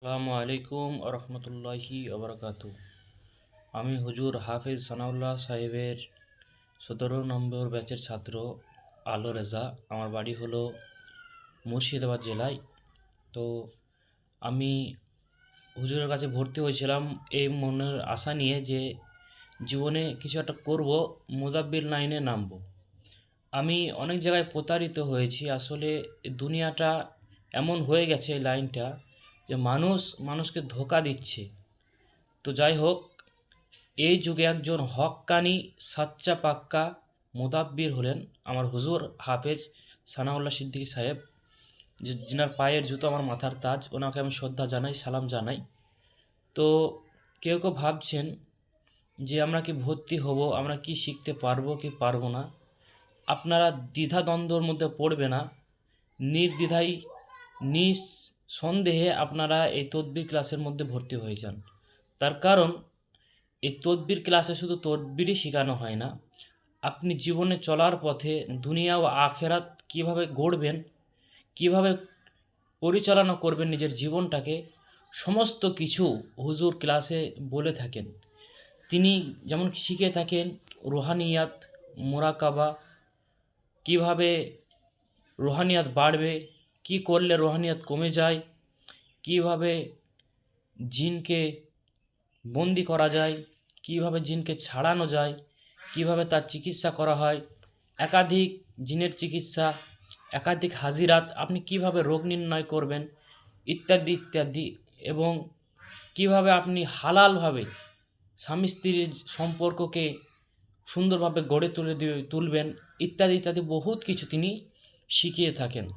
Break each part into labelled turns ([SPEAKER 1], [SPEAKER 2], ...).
[SPEAKER 1] আসসালামু আলাইকুম রহমতুল্লাহি ওবরাকাতু। আমি হুজুর হাফিজ সানাউল্লাহ সাহেবের 17 নম্বর ব্যাচের ছাত্র আলো রেজা। আমার বাড়ি হলো মুর্শিদাবাদ জেলায়। তো আমি হুজুরের কাছে ভর্তি হয়েছিলাম এই মনের আশা নিয়ে যে জীবনে কিছু একটা করব, মুদাব্বির লাইনে নামবো। আমি অনেক জায়গায় প্রতারিত হয়েছি। আসলে দুনিয়াটা এমন হয়ে গেছে, এই লাইনটা, যে মানুষকে ধোঁকা দিচ্ছে। তো যাই হোক, এই যুগে একজন হক্কানি সাচ্চা পাক্কা মুদাব্বির হলেন আমার হুজুর হাফেজ সানাউল্লাহ সিদ্দিকী সাহেব, যে যিনার পায়ের জুতো আমার মাথার তাজ। ওনাকে আমি শ্রদ্ধা জানাই, সালাম জানাই। তো কেউ কেউ ভাবছেন যে আমরা কি ভর্তি হব, আমরা কি শিখতে পারবো কি পারবো না। আপনারা দ্বিধাদ্বন্দ্বর মধ্যে পড়বে না, নির্দ্বিধায় নিঃসন্দেহে আপনারা এই তদবির ক্লাসের মধ্যে ভর্তি হয়ে যান। তার কারণ এই তদবির ক্লাসে শুধু তদবিরই শেখানো হয় না, আপনি জীবনে চলার পথে দুনিয়া ও আখেরাত কীভাবে গড়বেন, কীভাবে পরিচালনা করবেন নিজের জীবনটাকে, সমস্ত কিছু হুজুর ক্লাসে বলে থাকেন। তিনি যেমন শিখে থাকেন রুহানিয়াত, মুরাকাবা, কিভাবে রুহানিয়াত বাড়বে, কি করলে রুহানিয়াত কমে যায়, কিভাবে জিনকে বন্দি করা যায়, কিভাবে জিনকে ছাড়ানো যায়, কিভাবে তার চিকিৎসা করা হয়, একাধিক জিনের চিকিৎসা, একাধিক হাজিরাত, আপনি কিভাবে রোগ নির্ণয় করবেন, ইত্যাদি ইত্যাদি। এবং কিভাবে আপনি হালালভাবে স্বামী স্ত্রীর সম্পর্ককে সুন্দরভাবে গড়ে তুলবেন, ইত্যাদি ইত্যাদি বহুত কিছু তিনি শিখিয়ে থাকেন।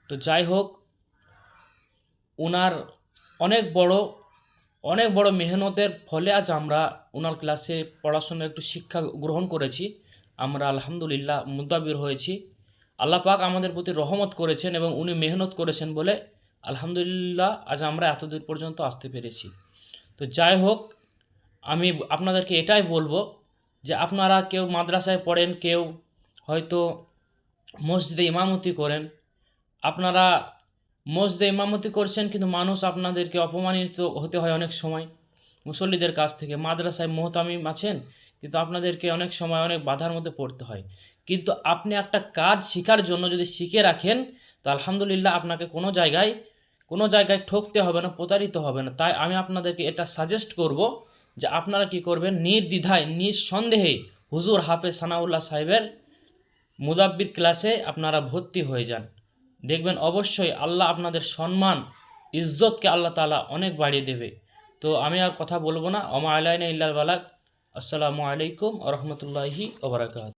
[SPEAKER 1] তো যাই হোক, ওনার অনেক বড় মেহনতের ফলে আজ আমরা ওনার ক্লাসে পড়াশোনা একটু শিক্ষা গ্রহণ করেছি। আমরা আলহামদুলিল্লাহ মুদাব্বির হয়েছি। আল্লাহ পাক আমাদের প্রতি রহমত করেছেন এবং উনি মেহনত করেছেন বলে আলহামদুলিল্লাহ আজ আমরা এতদূর পর্যন্ত আসতে পেরেছি। তো যাই হোক, আমি আপনাদেরকে এটাই বলবো যে আপনারা কেউ মাদ্রাসায় পড়েন, কেউ হয়তো মসজিদে ইমামতি করেন। আপনারা মসজিদে ইমামতি করছেন, কিন্তু মানুষ আপনাদেরকে অপমানিত হতে হয় অনেক সময় মুসল্লিদের কাছ থেকে। মাদ্রাসায় মোহতামিম আছেন, কিন্তু আপনাদেরকে অনেক সময় অনেক বাধার মধ্যে পড়তে হয়। কিন্তু আপনি একটা কাজ শেখার জন্য যদি শিখে রাখেন, তো আলহামদুলিল্লাহ আপনাকে কোনো জায়গায় ঠকতে হবে না, প্রতারিত হবে না। তাই আমি আপনাদেরকে এটা সাজেস্ট করব যে আপনারা কি করবেন, নির্দ্বিধায় নিঃসন্দেহে হুজুর হাফেজ সানাউল্লাহ সাহেবের মুদাব্বির ক্লাসে আপনারা ভর্তি হয়ে যান। দেখবেন অবশ্যই আল্লাহ আপনাদের সম্মান ইজ্জতকে আল্লাহ তাআলা অনেক বাড়িয়ে দেবে। তো আমি আর কথা বলবো না। ওমা আলাইনা ইল্লাল বালাগ। আসসালামু আলাইকুম ওয়া রাহমাতুল্লাহি ওয়া বারাকাতুহু।